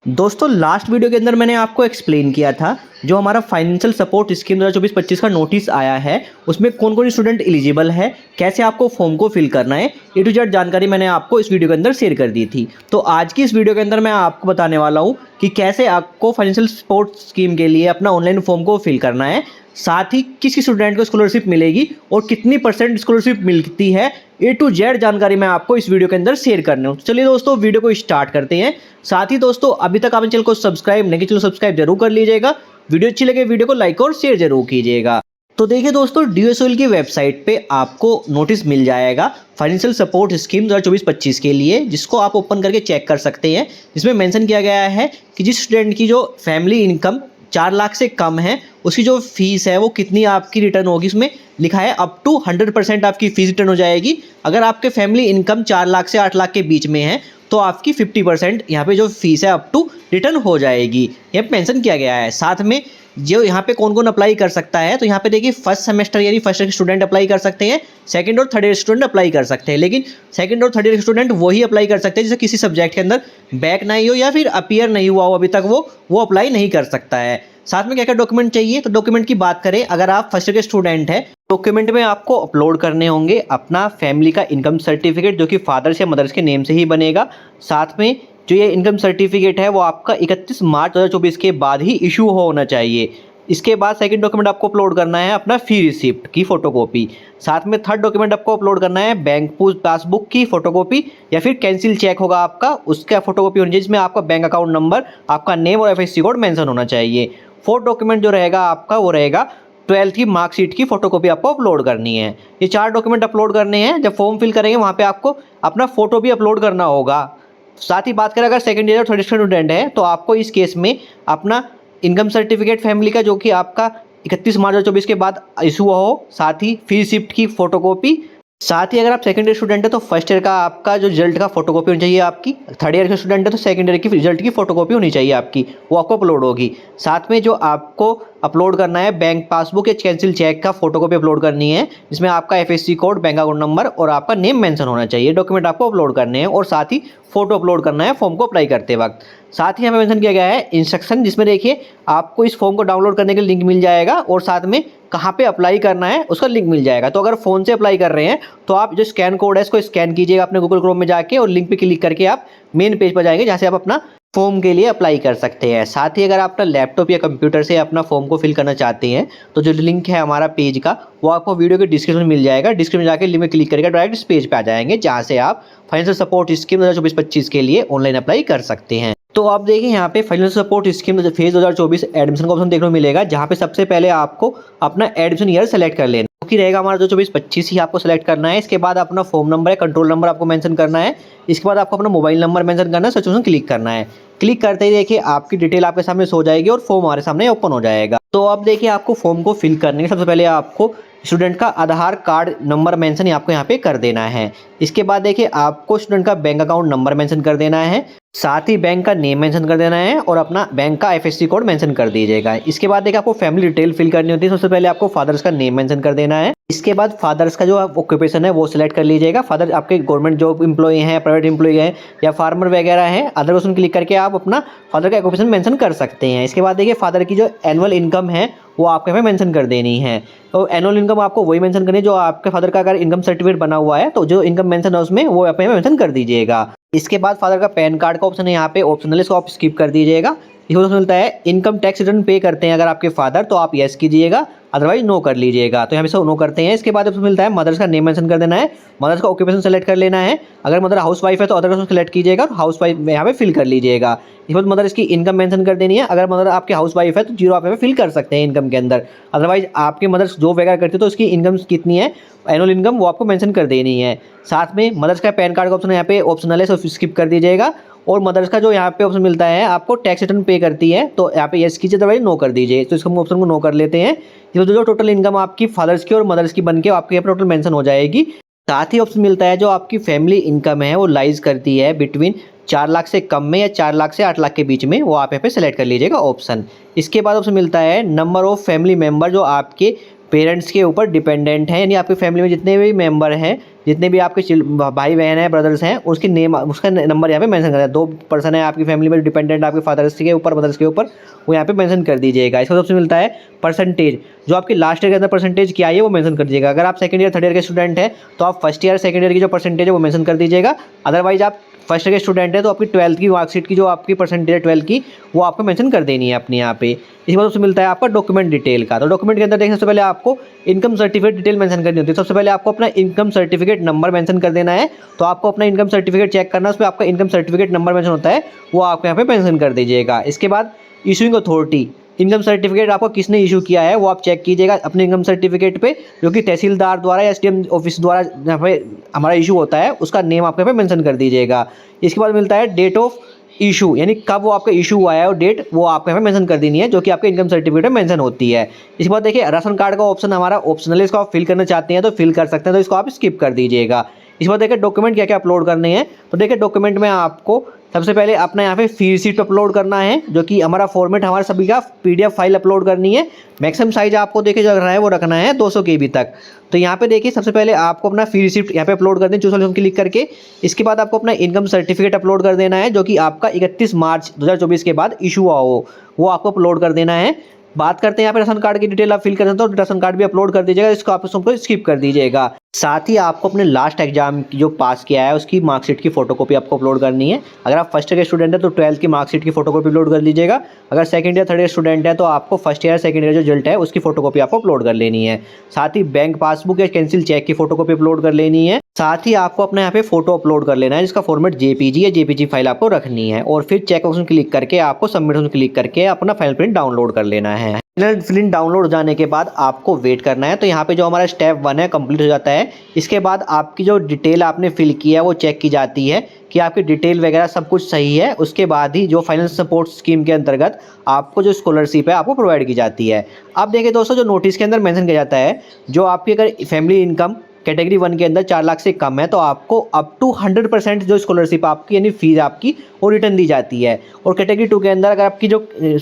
दोस्तों last video के अंदर मैंने आपको एक्सप्लेन किया था जो हमारा फाइनेंशियल सपोर्ट स्कीम 2024-25 का नोटिस आया है उसमें कौन कौन स्टूडेंट एलिजिबल है, कैसे आपको फॉर्म को फिल करना है, ए टू जेड जानकारी मैंने आपको इस वीडियो के अंदर शेयर कर दी थी। तो आज की इस वीडियो के अंदर मैं आपको बताने वाला हूँ कि कैसे आपको फाइनेंशियल सपोर्ट स्कीम के लिए अपना ऑनलाइन फॉर्म को फिल करना है, साथ ही किस स्टूडेंट को स्कॉलरशिप मिलेगी और कितनी % स्कॉलरशिप मिलती है, ए टू जेड जानकारी मैं आपको इस वीडियो के अंदर शेयर करने हूँ। तो चलिए दोस्तों वीडियो को स्टार्ट करते हैं। साथ ही दोस्तों अभी तक आपने चैनल को सब्सक्राइब नहीं किया, चैनल सब्सक्राइब जरूर कर लीजिएगा। वीडियो अच्छी लगे वीडियो को लाइक और शेयर जरूर कीजिएगा। तो देखिए दोस्तों DSOL की वेबसाइट पे आपको नोटिस मिल जाएगा फाइनेंशियल सपोर्ट स्कीम 2024-25 के लिए, जिसको आप ओपन करके चेक कर सकते हैं। जिसमें मेंशन किया गया है कि जिस स्टूडेंट की जो फैमिली इनकम 4 लाख से कम है उसकी जो फीस है वो कितनी आपकी रिटर्न होगी। इसमें लिखा है अप टू 100% आपकी फीस रिटर्न हो जाएगी। अगर आपके फैमिली इनकम 4 लाख से 8 लाख के बीच में है तो आपकी 50% यहाँ पे जो फीस है अप टू रिटर्न हो जाएगी, यहाँ पे मेंशन किया गया है। साथ में जो यहाँ पे कौन कौन अप्लाई कर सकता है, तो यहाँ पे देखिए फर्स्ट सेमेस्टर यानी फर्स्ट ईयर के स्टूडेंट अप्लाई कर सकते हैं, सेकंड और थर्ड ईयर स्टूडेंट अप्लाई कर सकते हैं। लेकिन सेकंड और थर्ड ईयर स्टूडेंट वही अप्लाई कर सकते हैं जिसे किसी सब्जेक्ट के अंदर बैक नहीं हो या फिर अपीयर नहीं हुआ हो अभी तक, वो अप्लाई नहीं कर सकता है। साथ में क्या क्या डॉक्यूमेंट चाहिए, तो डॉक्यूमेंट की बात करें, अगर आप फर्स्ट ईयर के स्टूडेंट हैं डॉक्यूमेंट में आपको अपलोड करने होंगे अपना फैमिली का इनकम सर्टिफिकेट जो कि फादर्स या मदर्स के नेम से ही बनेगा। साथ में जो ये इनकम सर्टिफिकेट है वो आपका 31 मार्च 2024 के बाद ही इशू होना चाहिए। इसके बाद सेकंड डॉक्यूमेंट आपको अपलोड करना है अपना फी रिसिप्ट की फोटोकॉपी। साथ में थर्ड डॉक्यूमेंट आपको अपलोड करना है बैंक पासबुक की फोटोकॉपी या फिर कैंसिल चेक होगा आपका, उसका फोटोकॉपी होनी चाहिए जिसमें आपका बैंक अकाउंट नंबर, आपका नेम और FSC कोड मेंशन होना चाहिए। फोर्थ डॉक्यूमेंट जो रहेगा आपका वो रहेगा 12th की मार्कशीट की फोटोकॉपी आपको अपलोड करनी है। ये 4 डॉक्यूमेंट अपलोड करने हैं। जब फॉर्म फिल करेंगे वहाँ पे आपको अपना फोटो भी अपलोड करना होगा। साथ ही बात करें अगर सेकंड ईयर और थर्ड स्टूडेंट है तो आपको इस केस में अपना इनकम सर्टिफिकेट फैमिली का जो कि आपका 31 मार्च 2024 के बाद इशू हो, साथ ही फी रिसिप्ट की फोटोकॉपी। साथ ही अगर आप सेकंड ईयर स्टूडेंट है तो फर्स्ट ईयर का आपका जो रिजल्ट का फोटोकॉपी होनी चाहिए आपकी। थर्ड ईयर के स्टूडेंट है तो सेकंड ईयर की रिजल्ट की फोटोकॉपी होनी चाहिए आपकी, वो आपको अपलोड होगी। साथ में जो आपको अपलोड करना है बैंक पासबुक या कैंसिल चेक का फोटोकॉपी अपलोड करनी है जिसमें आपका FSC code, bank account number और आपका नेम मेंशन होना चाहिए। डॉक्यूमेंट आपको अपलोड करने हैं और साथ ही फोटो अपलोड करना है फॉर्म को अप्लाई करते वक्त। साथ ही हमें मेंशन किया गया है इंस्ट्रक्शन, जिसमें देखिए आपको इस फॉर्म को डाउनलोड करने के लिए लिंक मिल जाएगा और साथ में कहाँ पे अप्लाई करना है उसका लिंक मिल जाएगा। तो अगर फ़ोन से अप्लाई कर रहे हैं तो आप जो स्कैन कोड है इसको स्कैन कीजिएगा अपने गूगल क्रोम में जाके और लिंक पे क्लिक करके आप मेन पेज पर जाएंगे जहाँ से आप अपना फॉर्म के लिए अप्लाई कर सकते हैं। साथ ही अगर आप अपना लैपटॉप या कंप्यूटर से अपना फॉर्म को फिल करना चाहते हैं तो जो लिंक है हमारा पेज का वो आपको वीडियो के डिस्क्रिप्शन में मिल जाएगा। डिस्क्रिप्शन में जाकर लिंक में क्लिक करके डायरेक्ट इस पेज पे आ जाएंगे जहाँ से आप फाइनेंशियल सपोर्ट स्कीम 2024-25 के लिए ऑनलाइन अप्लाई कर सकते हैं। तो आप देखिए यहाँ पे financial support scheme phase 2024 admission का ऑप्शन देखने को मिलेगा, जहाँ पे सबसे पहले आपको अपना एडमिशन ईयर सेलेक्ट कर लेना कि रहेगा हमारा 2024-25 ही आपको सेलेक्ट करना है। इसके बाद अपना फॉर्म नंबर है, कंट्रोल नंबर आपको मेंशन करना है। इसके बाद आपको अपना मोबाइल नंबर मेंशन करना है, सर्च ऑप्शन क्लिक करना है। क्लिक करते ही देखिए आपकी डिटेल आपके सामने शो हो जाएगी और फॉर्म हमारे सामने ओपन हो जाएगा। तो अब देखिए आपको फॉर्म को फिल करने के सबसे पहले आपको स्टूडेंट का आधार कार्ड नंबर मेंशन आपको यहाँ पे कर देना है। इसके बाद देखिए आपको स्टूडेंट का बैंक अकाउंट नंबर मेंशन कर देना है, साथ ही बैंक का नेम मेंशन कर देना है और अपना बैंक का FSC कोड मेंशन कर दीजिएगा। इसके बाद देखिए आपको फैमिली डिटेल फिल करनी होती है। सबसे पहले आपको फादर्स का नेम मेंशन कर देना है। इसके बाद फादर्स का जो ऑक्यूपेशन है वो सिलेक्ट कर लीजिएगा। फादर आपके गवर्नमेंट जॉब एम्प्लॉय हैं, प्राइवेट एम्प्लॉय हैं या फार्मर वगैरह हैं, अदर ऑप्शन क्लिक करके आप अपना फादर का ऑक्यूपेशन मेंशन कर सकते हैं। इसके बाद देखिए फादर की जो एनुअल इनकम है वो आपको यहाँ पे मेंशन कर देनी है। तो एनुअल इनकम आपको वही मेंशन करनी है जो आपके फादर का अगर इनकम सर्टिफिकेट बना हुआ है तो जो इनकम मेंशन है उसमें वो आप मेंशन कर दीजिएगा। इसके बाद फादर का पैन कार्ड का ऑप्शन है यहाँ पे ऑप्शनल, इसको आप स्किप कर दीजिएगा। इसको मिलता है इनकम टैक्स रिटर्न पे करते हैं अगर आपके फादर तो आप यस कीजिएगा, अदरवाइज नो कर लीजिएगा। तो यहाँ पे सब नो करते हैं। इसके बाद मिलता है मदर्स का नेम मेंशन कर देना है, मदर्स का ऑक्यूपेशन सेलेक्ट कर लेना है। अगर मदर हाउस वाइफ है तो अदर ऑप्शन सेलेक्ट कीजिएगा और हाउस वाइफ यहाँ पे फिल कर लीजिएगा। इसके बाद मदर इसकी इनकम मेंशन कर देनी है। अगर मदर आपकी हाउस वाइफ है तो 0 आप यहाँ पे फिल कर सकते हैं इनकम के अंदर, अदरवाइज आपकी मदर जॉब वगैरह करती है तो उसकी इनकम कितनी है एनुअल इनकम वो आपको मेंशन कर देनी है। साथ में मदर्स का पैन कार्ड का ऑप्शन यहाँ पे ऑप्शनल है, सो स्किप कर दीजिएगा। और मदर्स का जो यहाँ पे ऑप्शन मिलता है आपको टैक्स रिटर्न पे करती है तो यहाँ पे यस कीजिए, अदरवाइज नो कर दीजिए। तो इसको ऑप्शन को नो कर लेते हैं। जो टोटल इनकम आपकी फादर्स की और मदर्स की बन के आपके यहाँ पे टोटल मेंशन हो जाएगी। साथ ही ऑप्शन मिलता है जो आपकी फैमिली इनकम है वो लाइज करती है बिटवीन 4 लाख से कम में या 4 लाख से 8 लाख के बीच में, वो आप यहाँ पे सेलेक्ट कर लीजिएगा ऑप्शन। इसके बाद ऑप्शन मिलता है नंबर ऑफ फैमिली मेंबर जो आपके पेरेंट्स के ऊपर डिपेंडेंट है, यानी आपकी फैमिली में जितने भी मेंबर हैं जितने भी आपके भाई बहन हैं, ब्रदर्स हैं, उसकी नेम, उसका नंबर यहाँ पे मेंशन करना है। 2 पर्सन है आपकी फैमिली में डिपेंडेंट आपके फादर्स के ऊपर, मदर्स के ऊपर, वो यहाँ पे मेंशन कर दीजिएगा। इसका सबसे मिलता है परसेंटेज, जो आपकी लास्ट ईयर के अंदर परसेंटेज क्या है वो मेंशन कर दीजिएगा। अगर आप सेकंड ईयर थर्ड ईयर के स्टूडेंट हैं तो आप फर्स्ट ईयर सेकंड ईयर की जो परसेंटेज है वो मेंशन कर दीजिएगा। अदरवाइज आप फर्स्ट ईयर के स्टूडेंट है तो आपकी 12th की मार्कशीट की जो आपकी परसेंटेज है 12 की, वो आपको मेंशन कर देनी है अपने यहाँ पे। इसके बाद उससे मिलता है आपका डॉक्यूमेंट डिटेल का। तो डॉक्यूमेंट के अंदर देखिए सबसे पहले आपको इनकम सर्टिफिकेट डिटेल मेंशन करनी होती है। सबसे पहले आपको अपना इनकम सर्टिफिकेट नंबर मेंशन कर देना है। तो आपको अपना इनकम सर्टिफिकेट चेक करना है, उसमें आपका इनकम सर्टिफिकेट नंबर मेंशन होता है, वो आप यहाँ पे मेंशन कर दीजिएगा। इसके बाद इशूइंग अथॉरिटी, इनकम सर्टिफिकेट आपको किसने इशू किया है वो आप चेक कीजिएगा अपने इनकम सर्टिफिकेट पे, जो कि तहसीलदार द्वारा या एसडीएम ऑफिस द्वारा यहाँ पे हमारा इशू होता है, उसका नेम आप यहाँ पे मेंशन कर दीजिएगा। इसके बाद मिलता है डेट ऑफ इशू, यानी कब वो आपका इशू हुआ है और डेट वो आपको यहाँ पे मेंशन कर देनी है, जो कि आपके इनकम सर्टिफिकेट में मेंशन होती है। इसके बाद देखिए राशन कार्ड का ऑप्शन हमारा ऑप्शनल है, इसको आप फिल करना चाहते हैं तो फिल कर सकते हैं, तो इसको आप स्किप कर दीजिएगा। इसके बाद देखिए डॉक्यूमेंट क्या क्या अपलोड करने हैं। तो देखिए डॉक्यूमेंट में आपको सबसे पहले अपना यहाँ पे फी रिसीट अपलोड करना है, जो कि हमारा फॉर्मेट हमारा सभी का पीडीएफ फाइल अपलोड करनी है। मैक्सिमम साइज आपको देखिए जो रखना है वो रखना है 200 KB तक। तो यहाँ पे देखिए सबसे पहले आपको अपना फी रिसीट यहाँ पे अपलोड कर दें, चूज ऑप्शन क्लिक करके। इसके बाद आपको अपना इनकम सर्टिफिकेट अपलोड कर देना है, जो कि आपका 31 मार्च 2024 के बाद इशू हुआ हो, वो आपको अपलोड कर देना है। बात करते हैं यहाँ पे राशन कार्ड की डिटेल आप फिल करते हैं तो राशन कार्ड भी अपलोड कर दीजिएगा, इसको आप उसको स्किप कर दीजिएगा। साथ ही आपको अपने लास्ट एग्जाम की जो पास किया है उसकी मार्कशीट की फोटोकॉपी आपको अपलोड करनी है। अगर आप फर्स्ट ईयर के स्टूडेंट हैं तो 12th की मार्कशीट की फोटोकॉपी अपलोड कर लीजिएगा। अगर second year third year student है तो आपको फर्स्ट ईयर सेकंड ईयर जो रिजल्ट है उसकी फोटोकॉपी आपको अपलोड कर लेनी है। साथ ही बैंक पासबुक या कैंसिल चेक की फोटोकॉपी अपलोड कर लेनी है। साथ ही आपको अपने यहाँ पे फोटो अपलोड कर लेना है, जिसका फॉर्मेट जेपीजी या जेपीजी फाइल आपको रखनी है। और फिर चेक ऑप्शन क्लिक करके आपको सबमिट ऑप्शन क्लिक करके अपना फाइल प्रिंट डाउनलोड कर लेना है। फाइनल प्रिंट डाउनलोड हो जाने के बाद आपको वेट करना है। तो यहाँ पे जो हमारा स्टेप 1 है कंप्लीट हो जाता है। इसके बाद आपकी जो डिटेल आपने फिल की है वो चेक की जाती है कि आपकी डिटेल वगैरह सब कुछ सही है। उसके बाद ही जो फाइनेंशियल सपोर्ट स्कीम के अंतर्गत आपको जो स्कॉलरशिप है आपको प्रोवाइड की जाती है। अब देखिए दोस्तों, जो नोटिस के अंदर मेंशन किया जाता है, जो आपकी अगर फैमिली इनकम कैटेगरी 1 के अंदर 4 लाख से कम है तो आपको अप टू 100% जो स्कॉलरशिप आपकी यानी फीस आपकी वो रिटर्न दी जाती है। और कैटेगरी 2 के अंदर अगर आपकी जो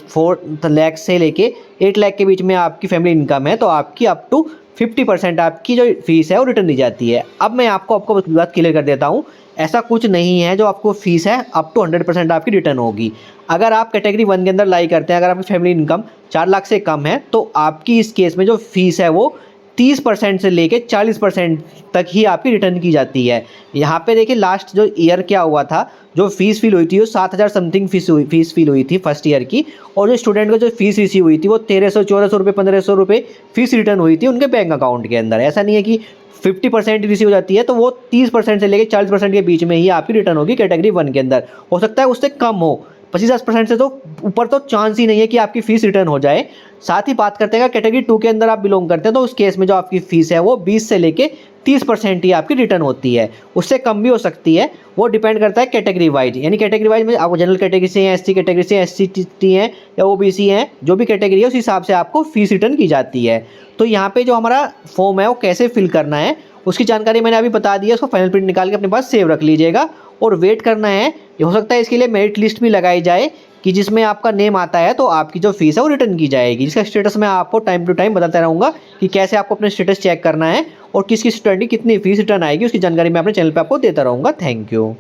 4 लाख से लेके 8 लाख के बीच में आपकी फैमिली इनकम है तो आपकी अप टू 50% आपकी जो फीस है वो रिटर्न दी जाती है। अब मैं आपको बात क्लियर कर देता हूँ, ऐसा कुछ नहीं है जो आपको फीस है अप टू 100% आपकी रिटर्न होगी। अगर आप कैटेगरी 1 के अंदर लाई करते हैं, अगर आपकी फैमिली इनकम 4 लाख से कम है तो आपकी इस केस में जो फीस है वो 30% से लेके 40% तक ही आपकी रिटर्न की जाती है। यहाँ पे देखिए लास्ट जो ईयर क्या हुआ था, जो फीस फील हुई थी वो 7,000 समथिंग फीस फील हुई थी फर्स्ट ईयर की। और जो स्टूडेंट को जो फीस रिसीव हुई थी वो 1300-1400 रुपये 1500 रुपये फीस रिटर्न हुई थी उनके बैंक अकाउंट के अंदर। ऐसा नहीं है कि 50% रिसीव हो जाती है, तो वो 30% से लेके 40% के बीच में ही आपकी रिटर्न होगी कैटेगरी 1 के अंदर। हो सकता है उससे कम हो, 25% से तो ऊपर तो चांस ही नहीं है कि आपकी फ़ीस रिटर्न हो जाए। साथ ही बात करते हैं कैटेगरी 2 के अंदर आप बिलोंग करते हैं तो उस केस में जो आपकी फ़ीस है वो 20 से लेके 30% ही आपकी रिटर्न होती है, उससे कम भी हो सकती है। वो डिपेंड करता है कैटेगरी वाइज, यानी कैटेगरी वाइज में आपको जनरल कैटेगरी से हैं, एससी कैटेगरी से, SC/ST हैं या OBC हैं, जो भी कैटेगरी है उस हिसाब से आपको फ़ीस रिटर्न की जाती है। तो यहाँ पे जो हमारा फॉर्म है वो कैसे फिल करना है उसकी जानकारी मैंने अभी बता दी है। उसको फाइनल प्रिंट निकाल के अपने पास सेव रख लीजिएगा और वेट करना है। ये हो सकता है इसके लिए मेरिट लिस्ट भी लगाई जाए कि जिसमें आपका नेम आता है तो आपकी जो फीस है वो रिटर्न की जाएगी, जिसका स्टेटस मैं आपको टाइम टू टाइम बताता रहूँगा कि कैसे आपको अपने स्टेटस चेक करना है और किस किस स्टूडेंट की कितनी फीस रिटर्न आएगी, उसकी जानकारी मैं अपने चैनल पे आपको देता रहूँगा। Thank you.